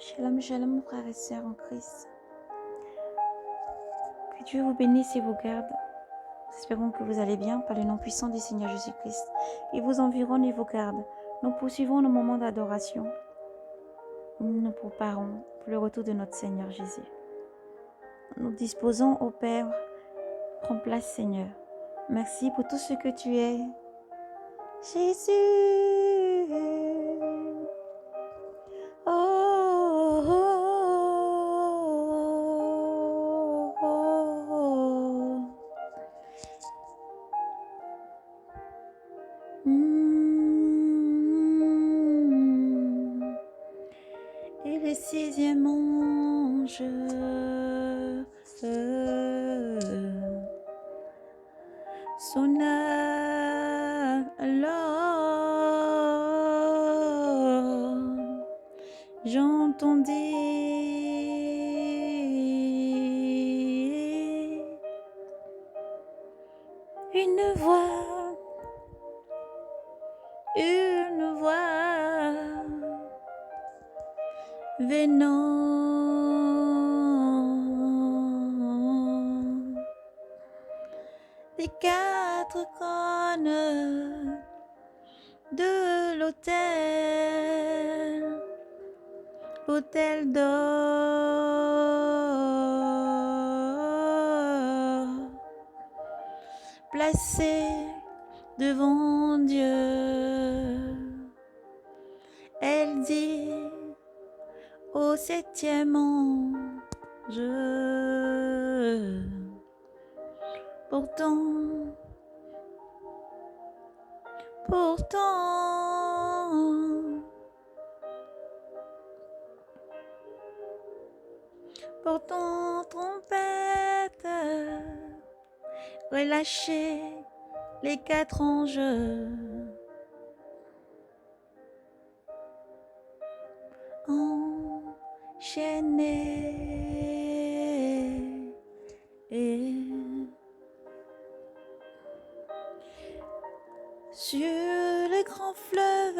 Shalom, shalom, frères et sœurs en Christ. Que Dieu vous bénisse et vous garde. Nous espérons que vous allez bien par le nom puissant du Seigneur Jésus-Christ. Il vous environne et vous garde. Nous poursuivons nos moments d'adoration. Nous nous préparons pour le retour de notre Seigneur Jésus. Nous disposons au Père. Prends place, Seigneur. Merci pour tout ce que tu es. Jésus. Oh, oh, oh, oh. Et le sixième ange sonna alors. J'entendis une voix venant des quatre cônes de l'autel d'or placé devant Dieu. Elle dit au septième ange, pourtant, trompette, relâchez les quatre anges. Enchaînés sur le grand fleuve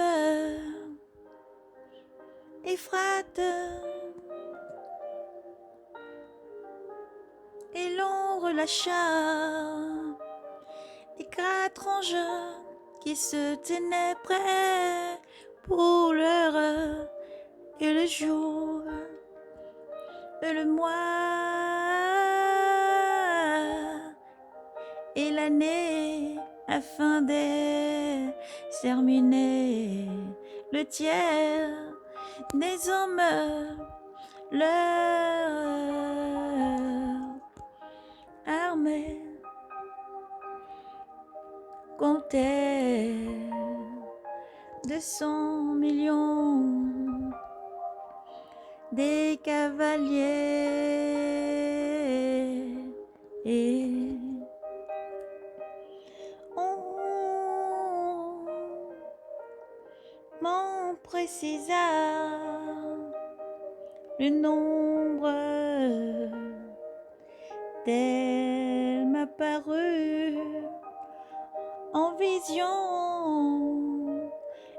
Euphrate, et l'on relâcha les quatre anges qui se tenaient prêts pour l'heure et le jour et le mois et l'année, afin d'exterminer le tiers des hommes, leur armée comptait 200 millions des cavaliers, et on m'en précisa le nombre tel m'apparut en vision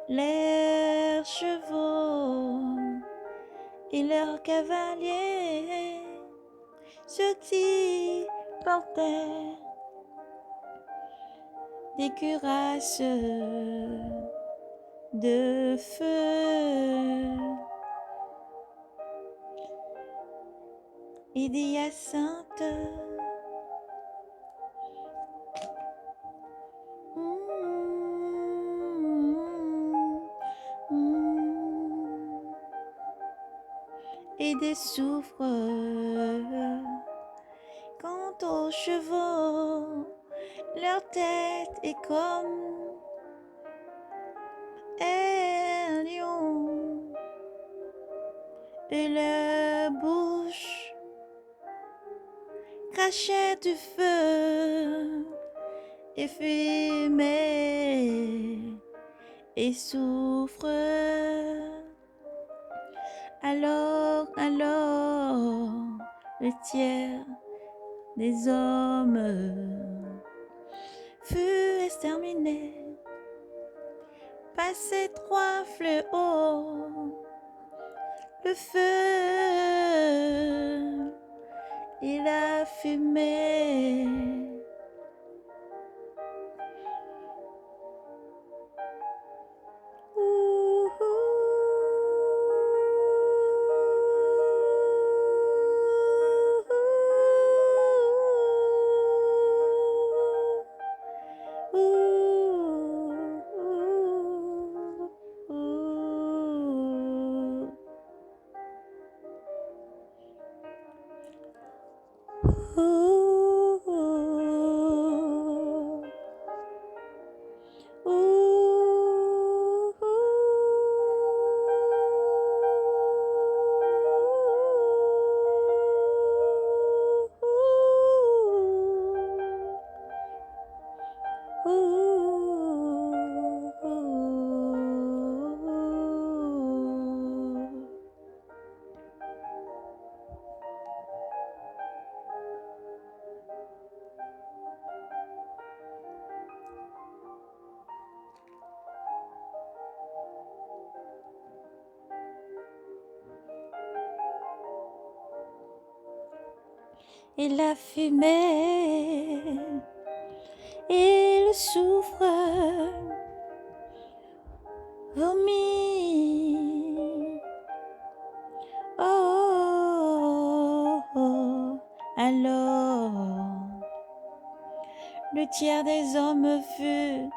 leurs chevaux et leurs cavaliers, ceux qui portaient des cuirasses de feu et des hyacinthes. Et des soufres. Quant aux chevaux, leur tête est comme un lion, et leur bouche crachait du feu et fumée et soufre. Alors, le tiers des hommes fut exterminé par ces trois fléaux, le feu et la fumée. Et la fumée et le soufre vomi. Oh, oh, oh. Alors le tiers des hommes fut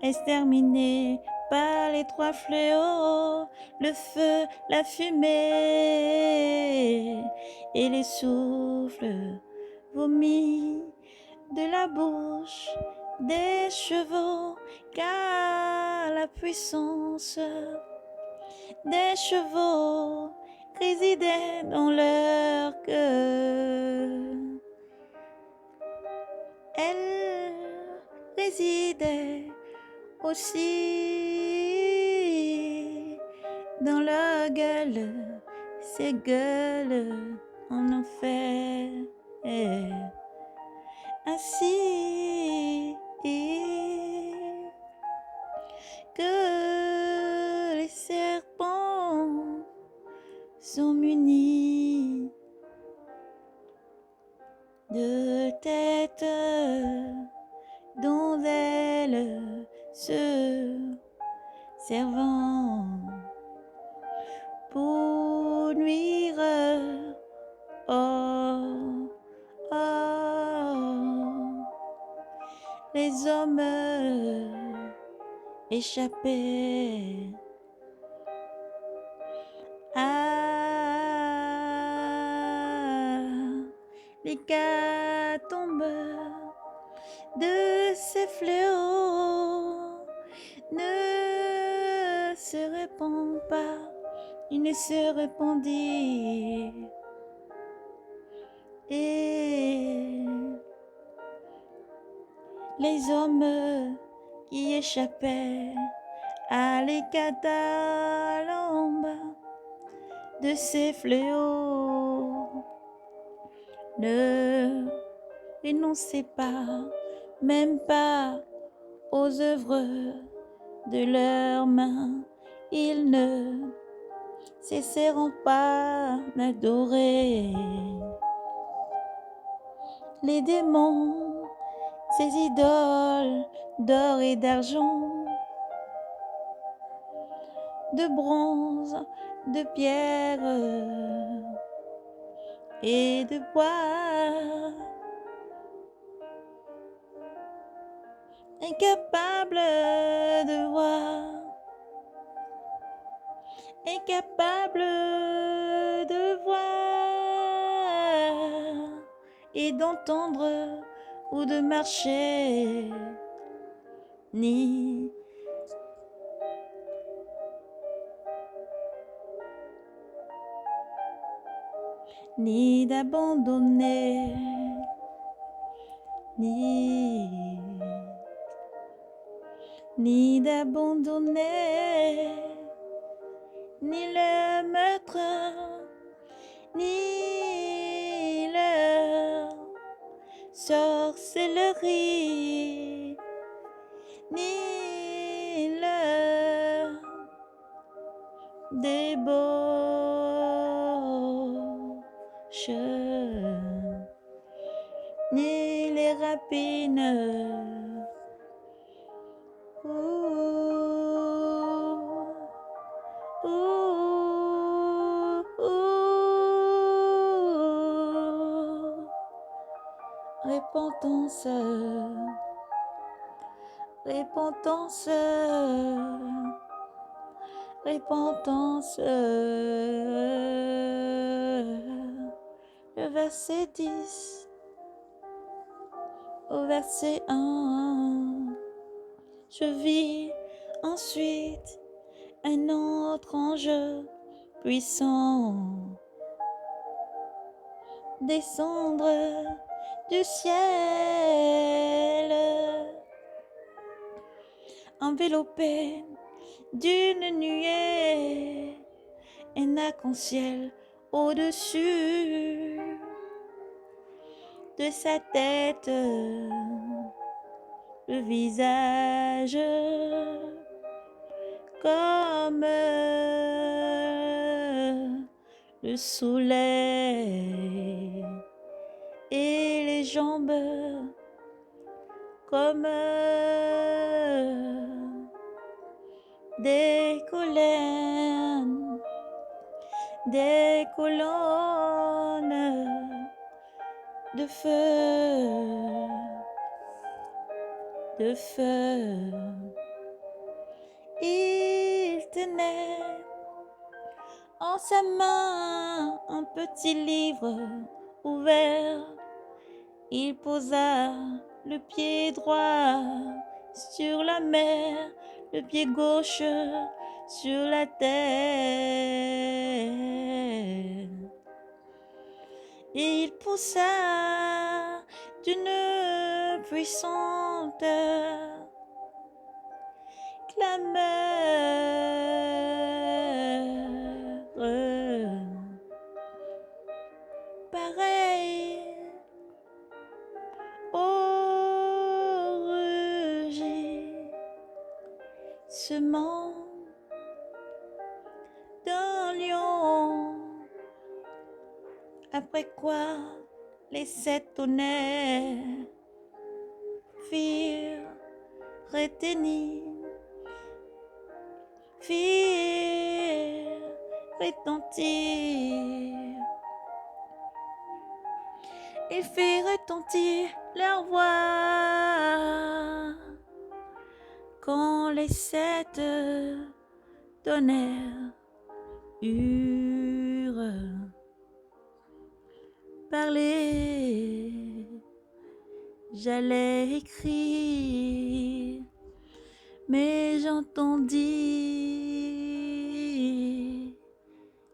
exterminé par les trois fléaux, le feu, la fumée et les souffles vomis de la bouche des chevaux, car la puissance des chevaux résidait dans leur cœur. Elle résidait aussi dans leur gueule, ces gueules en enfer. Ainsi que les serpents sont munis de têtes dont elles se servant pour nuire. Oh, oh, les hommes échappaient à l'hécatombe de ces fléaux. Ne se répand pas, il ne se répandit. Et les hommes qui échappaient à l'hécatombe de ces fléaux ne renoncez pas, même pas aux œuvres de leurs mains. Ils ne cesseront pas d'adorer les démons, ces idoles d'or et d'argent, de bronze, de pierre et de bois, incapables de voir, incapables de voir et d'entendre ou de marcher, ni d'abandonner, ni d'abandonner, ni le meurtre, ni leur sorcellerie, ni leur débauche. ni les rapines. Ouh, ouh, ouh. Repentance, repentance, repentance. Le verset 10 au verset 1. Je vis ensuite un autre ange puissant descendre du ciel, enveloppé d'une nuée, un arc-en-ciel au-dessus de sa tête, le visage comme le soleil et les jambes comme des colonnes de feu, de feu. Il tenait en sa main un petit livre ouvert. Il posa le pied droit sur la mer, le pied gauche sur la terre. Et il poussa d'une puissante clameur, pareil au rugissement d'un lion. Après quoi les 7 tonnerres firent retenir, firent retentir. Ils firent retentir leur voix quand les 7 tonnerres eurent parlé. J'allais écrire, mais j'entendis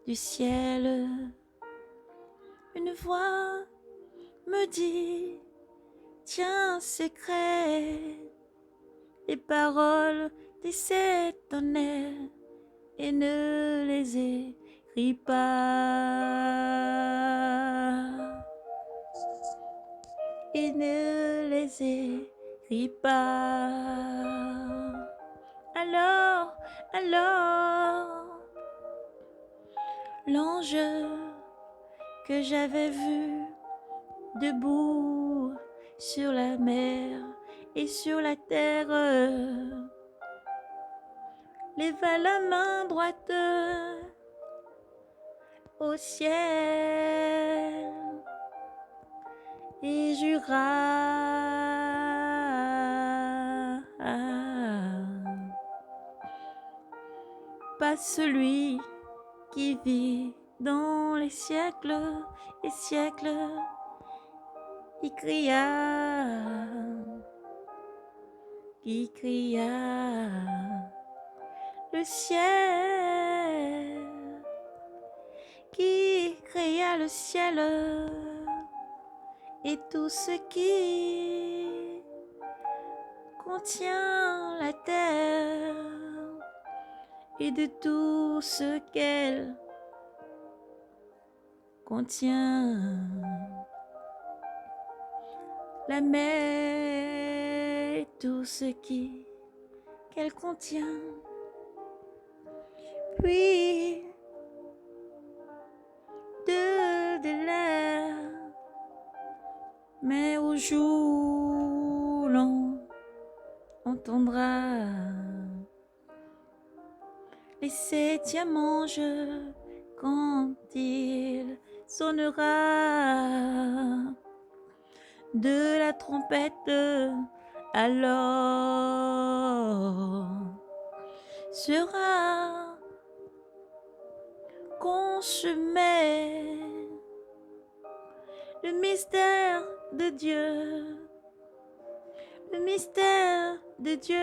du ciel une voix me dit: tiens, secret, les paroles des 7 tonnerres et ne les écris pas. Et ne les écris pas. Alors, l'ange que j'avais vu debout sur la mer et sur la terre leva la main droite au ciel et jura: pas celui qui vit dans les siècles et siècles. Il cria, le ciel, qui créa le ciel et tout ce qui contient la terre et de tout ce qu'elle contient. La mer et tout ce qu'elle contient. Puis de l'air mais au jour l'on entendra les septièmes anges quand il sonnera de la trompette, alors sera consommé le mystère de Dieu, le mystère de Dieu,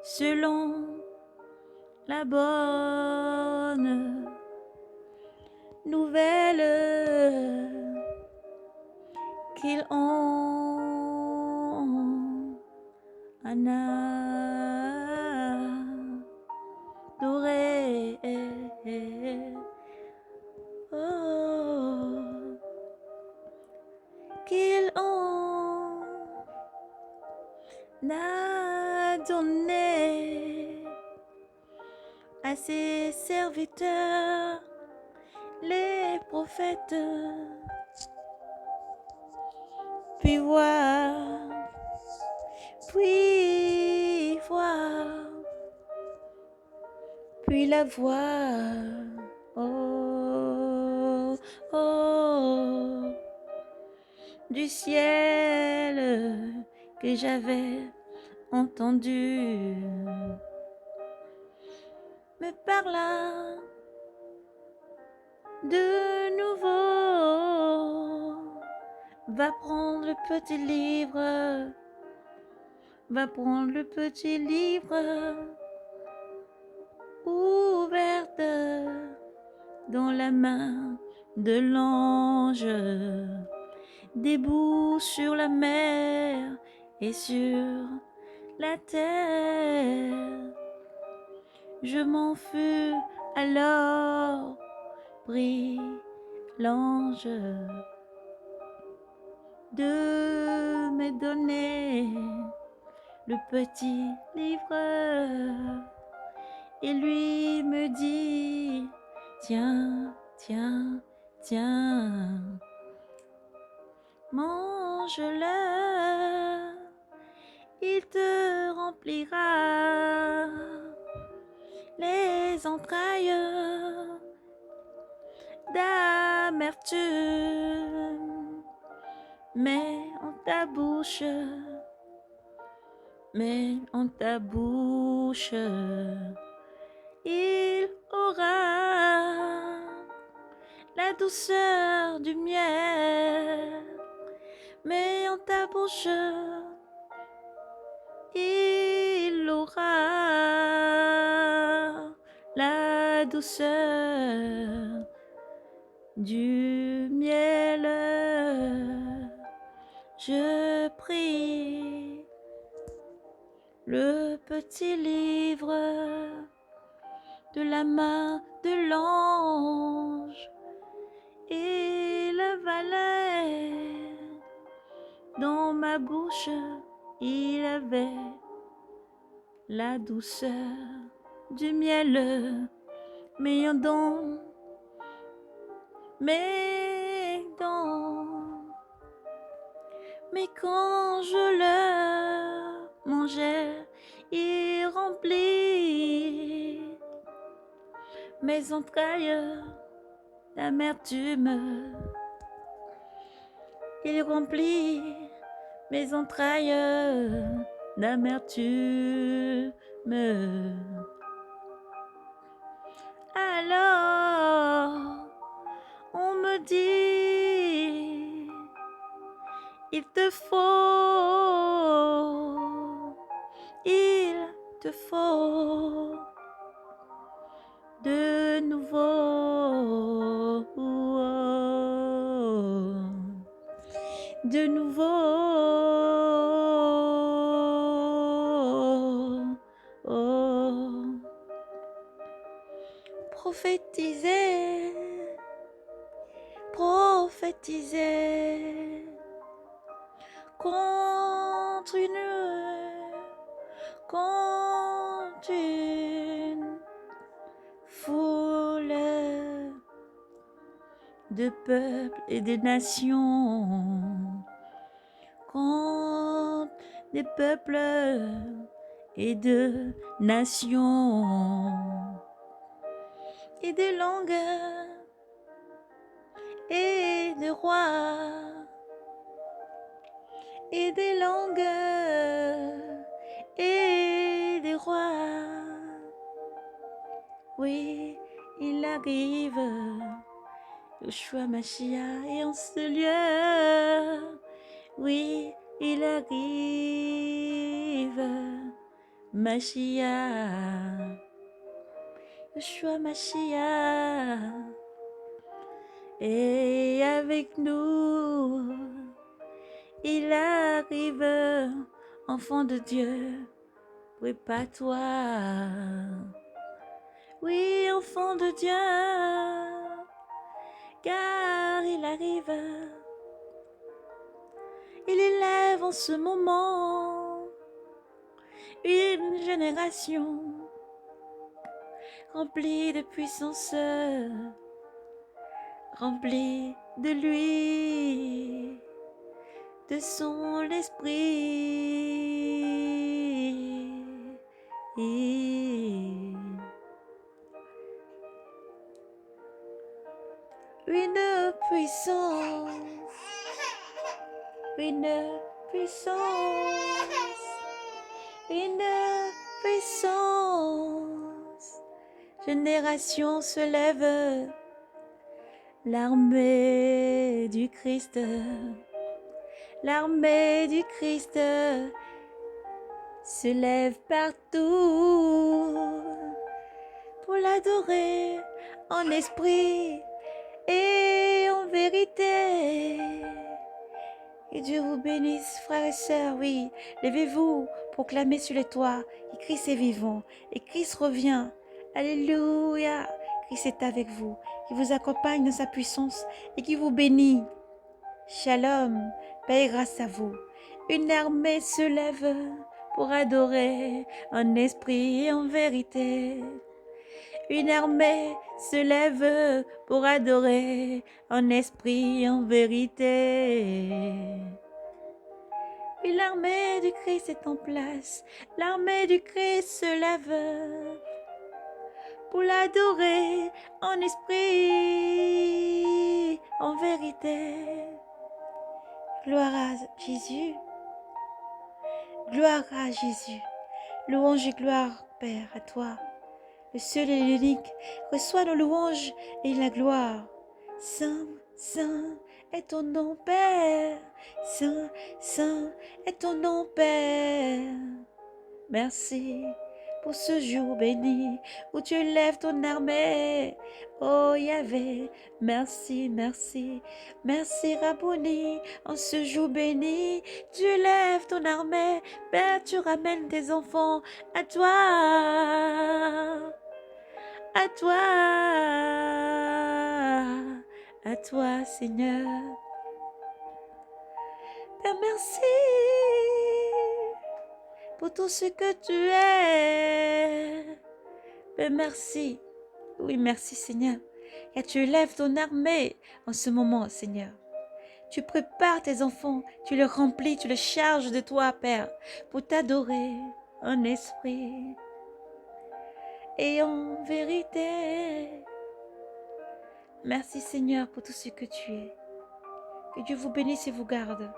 selon la bonne nouvelle qu'ils ont adoré. Oh, qu'ils ont donné à ses serviteurs, les prophètes, puis voir, puis la voir. Oh, oh, du ciel que j'avais entendu me parla de nouveau. Va prendre le petit livre, va prendre le petit livre ouverte dans la main de l'ange, debout sur la mer et sur la terre. Je m'en fus alors, prie l'ange de me donner le petit livre et lui me dit: tiens, tiens, tiens, mange-le, il te remplira les entrailles d'amertume, mais en ta bouche, il aura la douceur du miel, mais en ta bouche, il aura la douceur du miel. Je prie le petit livre de la main de l'ange et l'avalai dans ma bouche. Il avait la douceur du miel, mais quand je le mangeais, il remplit mes entrailles d'amertume. Il remplit mes entrailles d'amertume. Alors, on me dit: il te faut de nouveau, de nouveau, prophétiser, contre une foule de peuples et de nations, contre des peuples et de nations, et de langues et de rois, et des langues et des rois. Oui, il arrive, Yeshua Mashiach est en ce lieu. Oui, il arrive, Mashiach, Yeshua Mashiach est avec nous. Il arrive, enfant de Dieu, prépare-toi. Oui, enfant de Dieu, car il arrive. Il élève en ce moment une génération remplie de puissance, remplie de lui, de son esprit. Une puissance, une puissance, une puissance. Génération se lève, l'armée du Christ, l'armée du Christ se lève partout pour l'adorer en esprit et en vérité. Et Dieu vous bénisse, frères et sœurs. Oui, levez-vous, proclamez sur les toits que Christ est vivant et Christ revient. Alléluia. Christ est avec vous, qui vous accompagne dans sa puissance et qui vous bénit. Shalom, paix et grâce à vous. Une armée se lève pour adorer en esprit et en vérité. Une armée se lève pour adorer en esprit et en vérité. Et l'armée du Christ est en place. L'armée du Christ se lève pour l'adorer en esprit, en vérité. Gloire à Jésus. Gloire à Jésus. Louange et gloire, Père, à toi. Le seul et l'unique, reçois nos louanges et la gloire. Saint, Saint est ton nom, Père. Saint, Saint est ton nom, Père. Merci pour ce jour béni où tu lèves ton armée. Oh Yahvé, merci, merci, merci Rabboni. En ce jour béni, tu lèves ton armée. Père, tu ramènes tes enfants à toi. À toi, à toi, Seigneur. Père, merci pour tout ce que tu es. Père, merci. Oui, merci, Seigneur. Et tu élèves ton armée en ce moment, Seigneur. Tu prépares tes enfants, tu les remplis, tu les charges de toi, Père, pour t'adorer en esprit et en vérité. Merci Seigneur pour tout ce que tu es. Que Dieu vous bénisse et vous garde.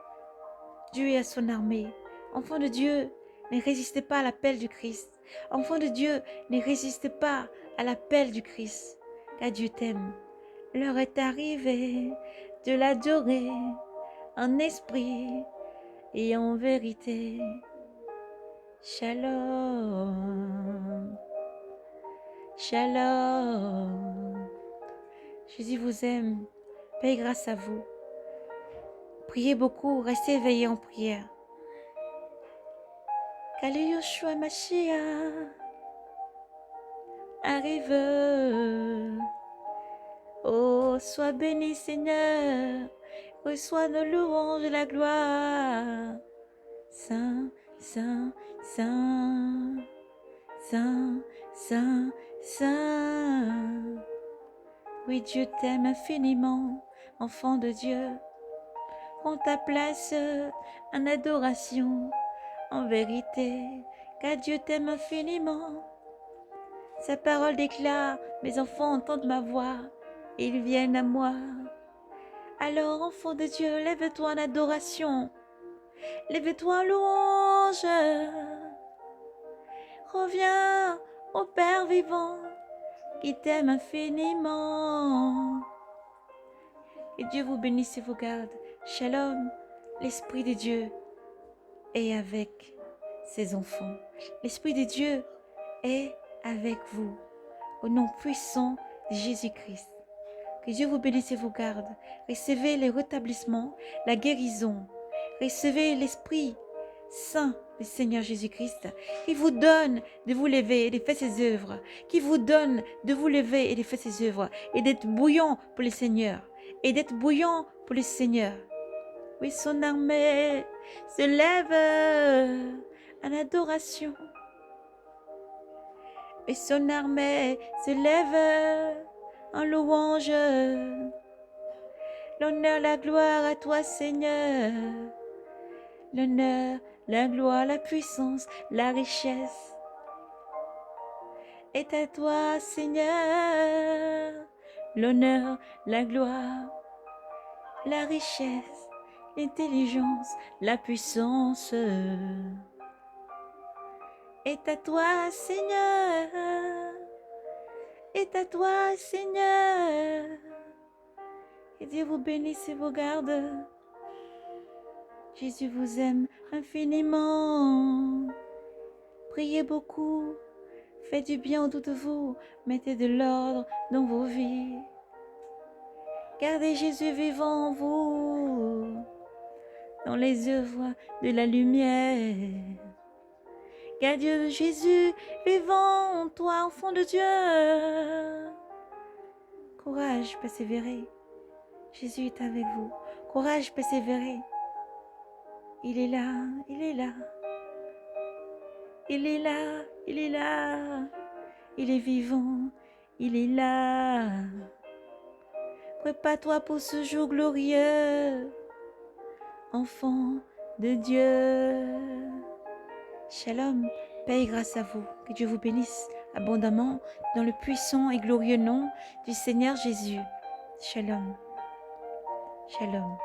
Dieu est à son armée. Enfants de Dieu, ne résistez pas à l'appel du Christ. Enfants de Dieu, ne résistez pas à l'appel du Christ. Car Dieu t'aime. L'heure est arrivée de l'adorer en esprit et en vérité. Shalom. Shalom. Jésus vous aime. Paix et grâce à vous. Priez beaucoup, restez éveillés en prière. Car le Yeshua Mashiach arrive. Oh, sois béni Seigneur. Reçois nos louanges et la gloire. Saint, Saint, Saint, Saint, Saint, Saint. Oui, Dieu t'aime infiniment, enfant de Dieu. Prends ta place en adoration, en vérité, car Dieu t'aime infiniment. Sa parole déclare, mes enfants entendent ma voix, et ils viennent à moi. Alors, enfant de Dieu, lève-toi en adoration, lève-toi en louange. Reviens au Père vivant, qui t'aime infiniment. Que Dieu vous bénisse et vous garde. Shalom, l'Esprit de Dieu est avec ses enfants. L'Esprit de Dieu est avec vous. Au nom puissant de Jésus-Christ. Que Dieu vous bénisse et vous garde. Recevez le rétablissement, la guérison. Recevez l'Esprit Saint du Seigneur Jésus-Christ qui vous donne de vous lever et de faire ses œuvres. Qui vous donne de vous lever et de faire ses œuvres. Et d'être bouillant pour le Seigneur. Et d'être bouillant pour le Seigneur. Oui, son armée se lève en adoration. Et son armée se lève en louange. L'honneur, la gloire à toi, Seigneur. L'honneur, la gloire, la puissance, la richesse est à toi, Seigneur. L'honneur, la gloire, la richesse, l'intelligence, la puissance est à toi, Seigneur. Est à toi, Seigneur. Que Dieu vous bénisse et vous garde. Jésus vous aime infiniment. Priez beaucoup. Faites du bien autour de vous. Mettez de l'ordre dans vos vies. Gardez Jésus vivant en vous. Dans les œuvres de la lumière. Gardez Jésus vivant en toi, enfant de Dieu. Courage, persévérez. Jésus est avec vous. Courage, persévérez. Il est là, il est là. Il est là, il est là. Il est vivant, il est là. Prépare-toi pour ce jour glorieux, enfant de Dieu. Shalom, paix et grâce à vous. Que Dieu vous bénisse abondamment dans le puissant et glorieux nom du Seigneur Jésus. Shalom. Shalom.